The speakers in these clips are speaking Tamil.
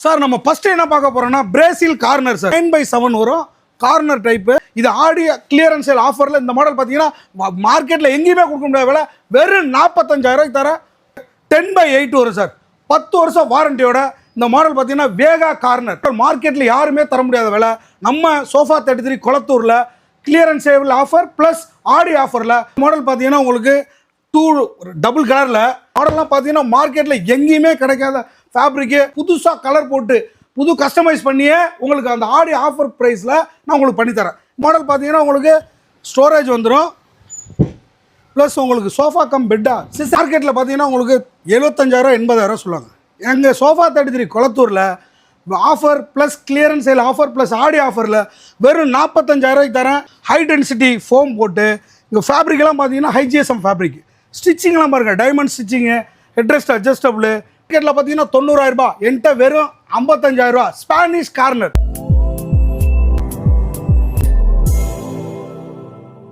சார் நம்ம ஃபர்ஸ்ட் என்ன பார்க்க போறோம்னா பிரேசில் கார்னர் சார் 9x7 வரும் கார்னர் டைப். இது ஆடி கிளியரன்ஸ் சேல் ஆஃபர்ல இந்த மாடல் பார்த்தீங்கன்னா மார்க்கெட்ல எங்கேயுமே கொடுக்க முடியாத விலை வெறும் 45,000 ரூபாய்க்கு தர 10x8 வரும் சார். 10 வருஷம் வாரண்டியோட இந்த மாடல் பார்த்தீங்கன்னா வேகா கார்னர் மார்க்கெட்ல யாருமே தர முடியாத விலை. நம்ம சோஃபா 33 கொளத்தூர்ல clearance sale offer plus Aadi ஆஃபர்ல மாடல் பார்த்தீங்கன்னா உங்களுக்கு டபுள் கலர்ல மாடல்லாம் பார்த்தீங்கன்னா மார்க்கெட்ல எங்கேயுமே கிடைக்காத ஃபேப்ரிக்கு புதுசாக கலர் போட்டு புது கஸ்டமைஸ் பண்ணியே உங்களுக்கு அந்த ஆடி ஆஃபர் ப்ரைஸில் நான் உங்களுக்கு பண்ணித்தரேன். மாடல் பார்த்தீங்கன்னா உங்களுக்கு ஸ்டோரேஜ் வந்துடும் ப்ளஸ் உங்களுக்கு சோஃபா கம் பெட்டா மார்க்கெட்டில் பார்த்தீங்கன்னா உங்களுக்கு 75,000 80,000 சொல்லுவாங்க. எங்கள் சோஃபா 33 கொளத்தூரில் offer plus clearance sale offer plus Aadi ஆஃபரில் வெறும் 45,000 ரூபாய்க்கு தரேன். ஹை டென்சிட்டி ஃபோம் போட்டு இங்கே ஃபேப்ரிக்லாம் பார்த்தீங்கன்னா ஹைஜிஎஸ்எம் ஃபேப்ரிக் ஸ்டிச்சிங்லாம் பாருங்கள் டைமண்ட் ஸ்டிச்சிங்கு ஹெட்ரெஸ்ட் அட்ஜஸ்டபிள் மார்க்கெட்டில் பார்த்தீங்கன்னா 90,000 ரூபாய் என்கிட்ட வெறும் 55,000 ரூபா. Spanish corner.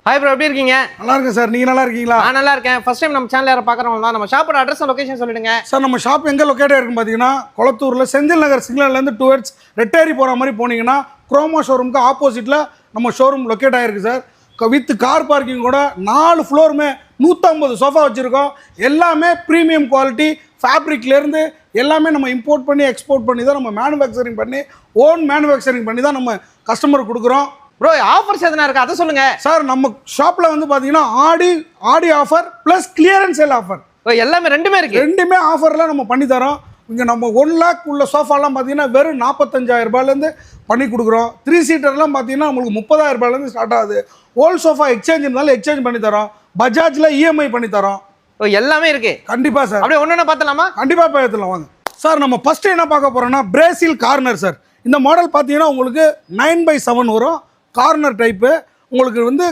ஹாய் ப்ரோ, எப்படி இருக்கீங்க? நல்லா இருக்கேன் சார், நீங்கள் நல்லா இருக்கீங்களா? நான் நல்லா இருக்கேன். ஃபர்ஸ்ட் டைம் நம்ம சேனல் யாரை பார்க்குறவங்க தான் நம்ம ஷாப்போட அட்ரஸ் லொகேஷன் சொல்லிடுங்க சார். நம்ம ஷாப் எங்கே லொக்கேட்டாக இருக்குன்னு பார்த்தீங்கன்னா கொளத்தூரில் செந்தில் நகர் சிக்னல்லேருந்து டுவர்ட்ஸ் ரெட்டேரி போகிற மாதிரி போனீங்கன்னா குரோமோ ஷோரூமுக்கு ஆப்போசிட்டில் நம்ம ஷோரூம் லொக்கேட் ஆகிருக்கு சார். வித் கார் பார்க்கிங் கூட 4 ஃப்ளோருமே 150 சோஃபா வச்சுருக்கோம். எல்லாமே ப்ரீமியம் குவாலிட்டி ஃபேப்ரிக்லேருந்து எல்லாமே நம்ம இம்போர்ட் பண்ணி எக்ஸ்போர்ட் பண்ணி தான் நம்ம மேனுஃபேக்சரிங் பண்ணி ஓன் மேனுஃபேக்சரிங் பண்ணி தான் நம்ம கஸ்டமருக்கு கொடுக்குறோம். ப்ரோ ஆஃபர்ஸ் எதனா இருக்கா அதை சொல்லுங்க சார். நம்ம ஷாப்பில் வந்து பார்த்தீங்கன்னா ஆடி offer plus clearance sale offer எல்லாமே ரெண்டுமே ஆஃபரில் நம்ம பண்ணி தரோம். இங்கே நம்ம 1 lakh உள்ள சோஃபாலாம் பார்த்தீங்கன்னா வெறும் 45,000 ரூபாயிலேருந்து பண்ணி கொடுக்குறோம். 3 சீட்டர்லாம் பார்த்தீங்கன்னா உங்களுக்கு 30,000 ரூபாயிலேருந்து ஸ்டார்ட் ஆகுது. ஓல்ட் சோஃபா எக்ஸ்சேஞ்ச் இருந்தாலும் எக்ஸ்சேஞ்ச் பண்ணி தரோம். பஜாஜில் இஎம்ஐ பண்ணி தரோம். எல்லாமே இருக்கு. கண்டிப்பாக சார். அப்படியே ஒன்று பார்த்தலாமா? கண்டிப்பாக பார்த்துலாம் வாங்க சார். நம்ம ஃபஸ்ட்டு என்ன பார்க்க போகிறோம்னா பிரேசில் கார்னர் சார். இந்த மாடல் பார்த்தீங்கன்னா உங்களுக்கு 9x7 வரும் கார்னர் டைப்பு. உங்களுக்கு வந்து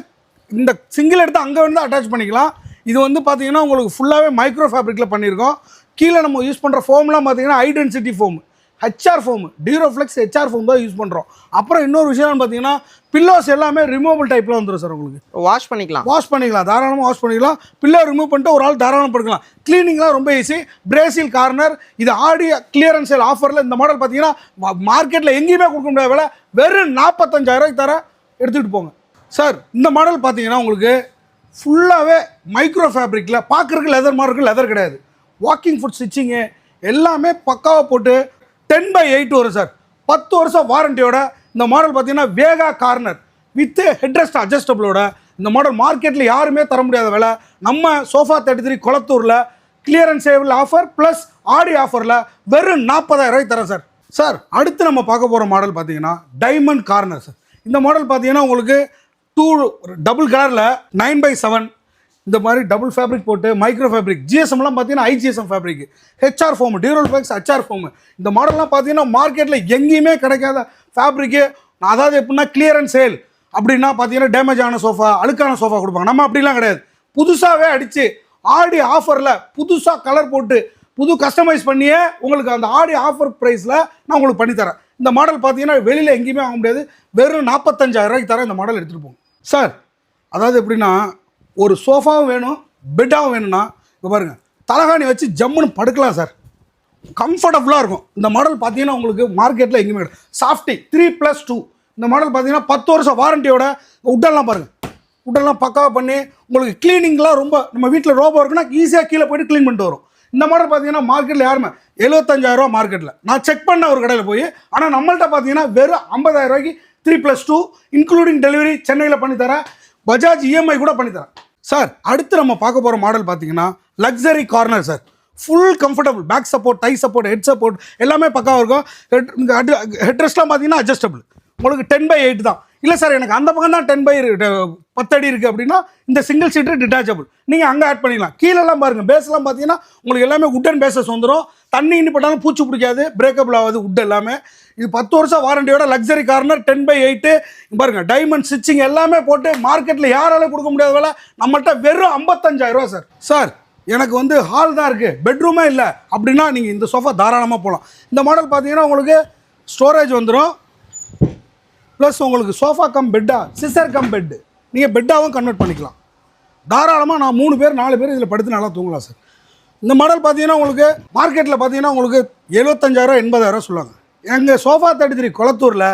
இந்த சிங்கிள் எடுத்து அங்கே வந்து அட்டாச் பண்ணிக்கலாம். இது வந்து பார்த்தீங்கன்னா உங்களுக்கு ஃபுல்லாகவே மைக்ரோ ஃபேப்ரிக்கில் பண்ணியிருக்கோம். கீழே நம்ம யூஸ் பண்ணுற ஃபோம்லாம் பார்த்தீங்கன்னா high density foam HR foam Duroflex HR foam தான் யூஸ் பண்ணுறோம். அப்புறம் இன்னொரு விஷயம் பார்த்தீங்கன்னா பில்லோஸ் எல்லாமே ரிமூவபிள் டைப்பில் வந்துடும் சார். உங்களுக்கு வாஷ் பண்ணிக்கலாம் தாராளமாக வாஷ் பண்ணிக்கலாம். பில்லோ ரிமூவ் பண்ணிட்டு ஒரு ஆள் தாராளமாக படுக்கலாம். க்ளீனிங்லாம் ரொம்ப ஈஸி. பிரேசில் கார்னர் இது ஆடி கிளியரன்ஸ் சேல் ஆஃபரில் இந்த மாடல் பார்த்தீங்கன்னா மார்க்கெட்டில் எங்கேயுமே கொடுக்க முடியாத விலை வெறும் 45,000 ரூபாய்க்கு தர எடுத்துகிட்டு போங்க சார். இந்த மாடல் பார்த்தீங்கன்னா உங்களுக்கு ஃபுல்லாகவே மைக்ரோ ஃபேப்ரிக்கில் பார்க்குறதுக்கு லெதர் மாதிரி இருக்குது. லெதர் கிடையாது. வாக்கிங் ஃபுட் ஸ்டிச்சிங்கு எல்லாமே பக்காவாக போட்டு 10x8 வரும் சார். 10 வருஷம் வாரண்டியோட இந்த மாடல் பார்த்தீங்கன்னா வேகா கார்னர் வித் ஹெட்ரெஸ்ட் அட்ஜஸ்டபிளோட இந்த மாடல் மார்க்கெட்டில் யாருமே தர முடியாத விலை. நம்ம சோஃபா 33 கொளத்தூரில் clearance sale offer plus Aadi ஆஃபரில் வெறும் 40,000 ரூபாய்க்கு தரேன் சார். சார் அடுத்து நம்ம பார்க்க போகிற மாடல் பார்த்தீங்கன்னா டைமண்ட் கார்னர் சார். இந்த மாடல் பார்த்தீங்கன்னா உங்களுக்கு டபுள் கலரில் 9x7 இந்த மாதிரி டபுள் ஃபேப்ரிக் போட்டு மைக்ரோ ஃபேப்ரிக் ஜிஎஸ்எம்லாம் பார்த்தீங்கன்னா IGSM fabric HR foam Duroflex HR foam இந்த மாடல்லாம் பார்த்தீங்கன்னா மார்க்கெட்டில் எங்கேயுமே கிடைக்காத ஃபேப்ரிக்கு. அதாவது எப்படின்னா கிளியரன்ஸ் சேல் அப்படின்னா பார்த்தீங்கன்னா டேமேஜ் ஆன சோஃபா அழுக்கான சோஃபா கொடுப்பாங்க. நம்ம அப்படிலாம் கிடையாது. புதுசாகவே அடித்து ஆடி ஆஃபரில் புதுசாக கலர் போட்டு புது கஸ்டமைஸ் பண்ணியே உங்களுக்கு அந்த ஆடி ஆஃபர் ப்ரைஸில் நான் உங்களுக்கு பண்ணித்தரேன். இந்த மாடல் பார்த்தீங்கன்னா வெளியில் எங்கேயுமே வாங்க முடியாது. வெறும் 45,000 ரூபாய்க்கு தரேன். இந்த மாடல் எடுத்துகிட்டு போங்க சார். அதாவது எப்படின்னா ஒரு சோஃபாவும் வேணும் பெட்டாகவும் வேணும்னா இப்போ பாருங்கள் தலகாணி வச்சு ஜம்முன்னு படுக்கலாம் சார். கம்ஃபர்டபுளாக இருக்கும். இந்த மாடல் பார்த்தீங்கன்னா உங்களுக்கு மார்க்கெட்டில் எங்கேயுமே கிடையாது. சாஃப்டி 3+2 இந்த மாடல் பார்த்தீங்கன்னா 10 வருஷம் வாரண்டியோட உட்டெல்லாம் பாருங்கள். உட்டெல்லாம் பக்காவாக பண்ணி உங்களுக்கு க்ளீனிங்லாம் ரொம்ப நம்ம வீட்டில் ரோபோ இருக்குன்னா ஈஸியாக கீழே போய்ட்டு க்ளீன் பண்ணிட்டு வரும். இந்த மாடல் பார்த்தீங்கன்னா மார்க்கெட்டில் யாருமே 75,000 ரூபா மார்க்கெட்டில் நான் செக் பண்ண ஒரு கடையில் போய். ஆனால் நம்மள்ட்ட பார்த்தீங்கன்னா வெறும் 50,000 ரூபாய்க்கு 3+2 இன்க்ளூடிங் டெலிவரி சென்னையில் பண்ணித்தரேன். பஜாஜ் இஎம்ஐ கூட பண்ணித்தரேன் சார். அடுத்து நம்ம பார்க்க போகிற மாடல் பார்த்தீங்கன்னா luxury corner sir. Full comfortable back support thigh support head support எல்லாமே பக்காவாக இருக்கும். ஹெட்ரெஸ்ட்லாம் பார்த்தீங்கன்னா அட்ஜஸ்டபிள் உங்களுக்கு 10x8 தான். இல்லை சார் எனக்கு அந்த பக்கம் தான் 10 அடி இருக்குது அப்படின்னா இந்த சிங்கிள் சீட்டர் டிட்டாச்சபிள் நீங்கள் அங்கே ஆட் பண்ணிக்கலாம். கீழெல்லாம் பாருங்கள் பேஸ்லாம் பார்த்தீங்கன்னா உங்களுக்கு எல்லாமே உட்டன் பேசஸ் வந்துடும். தண்ணி இன்னி பட்டாலும் பூச்சி பிடிக்காது. பிரேக்கபிள் ஆகாது உட் எல்லாமே. இது 10 வருஷம் வாரண்டியோட லக்ஸரி கார்னர் 10x8 பாருங்கள் டைமண்ட் ஸ்டிச்சிங் எல்லாமே போட்டு மார்க்கெட்டில் யாராலும் கொடுக்க முடியாத வேலை நம்மள்கிட்ட வெறும் 55,000 ரூபா சார். சார் எனக்கு வந்து ஹால் தான் இருக்குது பெட்ரூமே இல்லை அப்படின்னா நீங்கள் இந்த சோஃபா தாராளமாக போகலாம். இந்த மாடல் பார்த்தீங்கன்னா உங்களுக்கு ஸ்டோரேஜ் வந்துடும் ப்ளஸ் உங்களுக்கு சோஃபா கம் பெட்டா சிசர் கம் பெட்டு நீங்கள் பெட்டாகவும் கன்வெர்ட் பண்ணிக்கலாம். தாராளமாக நான் 3 பேர் 4 பேர் இதில் படுத்து நல்லா தூங்கலாம் சார். இந்த மாடல் பார்த்தீங்கன்னா உங்களுக்கு மார்க்கெட்டில் பார்த்தீங்கன்னா உங்களுக்கு 75,000 80,000 சொல்லுவாங்க. எங்கள் சோஃபா 33 கொளத்தூரில்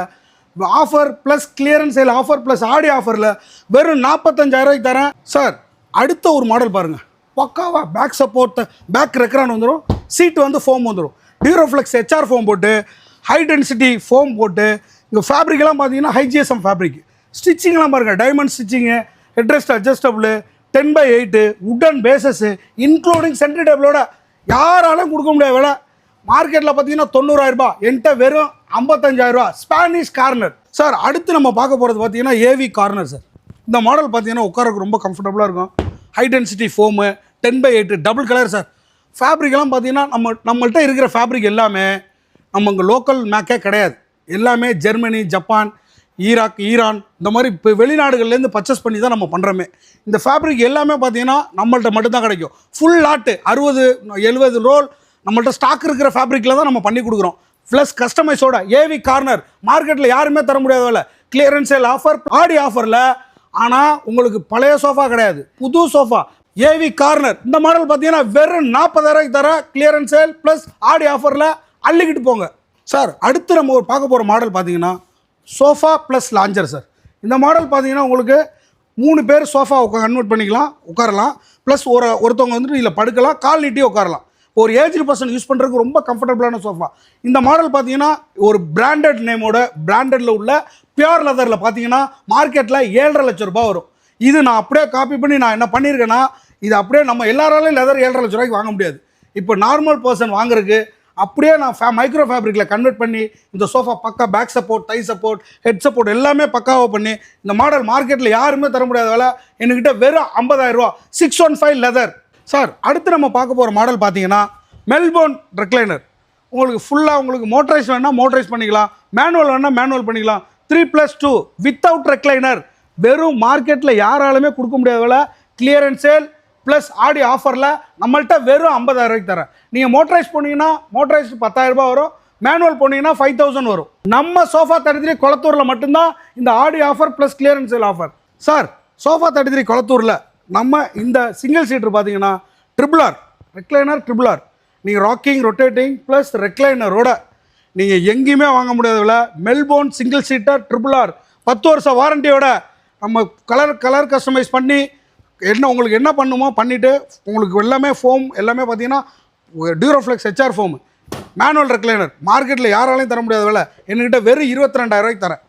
offer plus clearance sale offer plus Aadi ஆஃபரில் வெறும் 45,000 தரேன் சார். அடுத்த ஒரு மாடல் பாருங்கள், பக்காவா பேக் சப்போர்ட், பேக் ரெக்ரான் வந்துடும், சீட்டு வந்து ஃபோம் வந்துடும், டியூரோஃப்ளெக்ஸ் HR ஃபோம் போட்டு, ஹை டென்சிட்டி ஃபோம் போட்டு, இங்கே ஃபேப்ரிக்லாம் பார்த்தீங்கன்னா ஹைஜிஎஸ்எம் ஃபேப்ரிக், ஸ்டிச்சிங்லாம் பாருங்கள், diamond stitching, headrest adjustable, 10x8 wooden bases including centre டேபிளோட யாராலும் கொடுக்க முடியாத விலை. மார்க்கெட்டில் பார்த்தீங்கன்னா 90,000 ரூபாய், என்கிட்ட வெறும் 55,000 ரூபா. Spanish corner sir. அடுத்து நம்ம பார்க்க போகிறது பார்த்தீங்கன்னா ஏவி கார்னர் சார். இந்த மாடல் பார்த்தீங்கன்னா உட்காரக்கு ரொம்ப கம்ஃபர்டபுளாக இருக்கும். High density foam, 10x8 double colour sir. ஃபேப்ரிக்லாம் பார்த்தீங்கன்னா நம்மள்கிட்ட இருக்கிற ஃபேப்ரிக் எல்லாமே நம்ம இங்கே லோக்கல் மேக்கே கிடையாது. எல்லாமே ஜெர்மனி, ஜப்பான், ஈரான் இந்த மாதிரி இப்போ வெளிநாடுகள்லேருந்து பர்ச்சேஸ் பண்ணி தான் நம்ம பண்ணுறோமே. இந்த ஃபேப்ரிக் எல்லாமே பார்த்தீங்கன்னா நம்மள்ட்ட மட்டும்தான் கிடைக்கும். ஃபுல் லாட்டு 60-70 ரோல் நம்மள்ட்ட ஸ்டாக் இருக்கிற ஃபேப்ரிக்கில் தான் நம்ம பண்ணி கொடுக்குறோம். ப்ளஸ் கஸ்டமைஸோட ஏவி கார்னர் மார்க்கெட்டில் யாருமே தர முடியாத வேலை. கிளியரன்ஸ் சேல் ஆஃபர், ஆடி ஆஃபரில். ஆனால் உங்களுக்கு பழைய சோஃபா கிடையாது, புது சோஃபா ஏவி கார்னர். இந்த மாடல் பார்த்தீங்கன்னா வெறும் 40,000 தர கிளியரன்ஸ் சேல் ப்ளஸ் ஆடி ஆஃபரில் அள்ளிக்கிட்டு போங்க சார். அடுத்து நம்ம ஒரு பார்க்க போகிற மாடல் பார்த்தீங்கன்னா சோஃபா ப்ளஸ் லாஞ்சர் சார். இந்த மாடல் பார்த்தீங்கன்னா உங்களுக்கு 3 பேர் சோஃபா கன்வெர்ட் பண்ணிக்கலாம், உட்காரலாம். ப்ளஸ் ஒருத்தவங்க வந்துட்டு இதில் படுக்கலாம், கால் நீட்டி உட்காரலாம். ஒரு ஏஜ்டு பர்சன் யூஸ் பண்ணுறதுக்கு ரொம்ப கம்ஃபர்டபுளான சோஃபா. இந்த மாடல் பார்த்தீங்கன்னா ஒரு பிராண்டட் நேமோட பிராண்டடில் உள்ள பியூர் லெதரில் பார்த்தீங்கன்னா மார்க்கெட்டில் 7.5 லட்சம் ரூபாய் வரும். இது நான் அப்படியே காப்பி பண்ணி நான் என்ன பண்ணியிருக்கேன்னா, இது அப்படியே நம்ம எல்லாராலையும் லெதர் 7.5 லட்ச ரூபாய்க்கு வாங்க முடியாது. இப்போ நார்மல் பர்சன் வாங்குறதுக்கு அப்படியே நான் மைக்ரோ ஃபேப்ரிக்கில் கன்வெர்ட் பண்ணி இந்த சோஃபா பக்கா back support, thigh support, head support எல்லாமே பக்காவாக பண்ணி இந்த மாடல் மார்க்கெட்டில் யாருமே தர முடியாத வேலை. என்கிட்ட வெறும் 50,000 ரூபா 615 லெதர் சார். அடுத்து நம்ம பார்க்க போகிற மாடல் பார்த்தீங்கன்னா மெல்போர்ன் ரெக்லைனர். உங்களுக்கு ஃபுல்லாக உங்களுக்கு மோட்டரைஸ் வேணால் மோட்டரைஸ் பண்ணிக்கலாம், மேனுவல் வேணால் மேனுவல் பண்ணிக்கலாம். 3+2 வித்தவுட் ரெக்லைனர் வெறும் மார்க்கெட்டில் யாராலுமே கொடுக்க முடியாத வேலை. கிளியரன்ஸ் சேல் ப்ளஸ் ஆடி ஆஃபரில் நம்மள்கிட்ட வெறும் 50,000 ரூபாய்க்கு தரேன். நீங்கள் மோட்டரைஸ் போனீங்கன்னா மோட்டரைஸ் 10,000 ரூபாய் வரும், மேனுவல் போனீங்கன்னா 5,000 வரும். நம்ம சோஃபா 33 கொளத்தூரில் மட்டும்தான் இந்த ஆடி offer plus clearance sale offer sir. Sofa 33 கொளத்தூரில் நம்ம இந்த சிங்கிள் சீட்டர் பார்த்தீங்கன்னா ட்ரிபிள் ரெக்லைனர் ட்ரிபிள் நீங்கள் ராக்கிங் ரொட்டேட்டிங் ப்ளஸ் ரெக்லைனரோட நீங்கள் எங்கேயுமே வாங்க முடியாத விலை. மெல்போர்ன் சிங்கிள் சீட்டர் ட்ரிபிள் 10 வருஷம் வாரண்டியோட நம்ம கலர் கஸ்டமைஸ் பண்ணி உங்களுக்கு என்ன பண்ணுமோ பண்ணிவிட்டு உங்களுக்கு எல்லாமே ஃபோம் எல்லாமே பார்த்தீங்கன்னா Duroflex HR foam, manual recliner மார்க்கெட்டில் யாராலையும் தர முடியாத விலை. என்கிட்ட வெறும் 22,000 ரூபாய்க்கு தரேன்.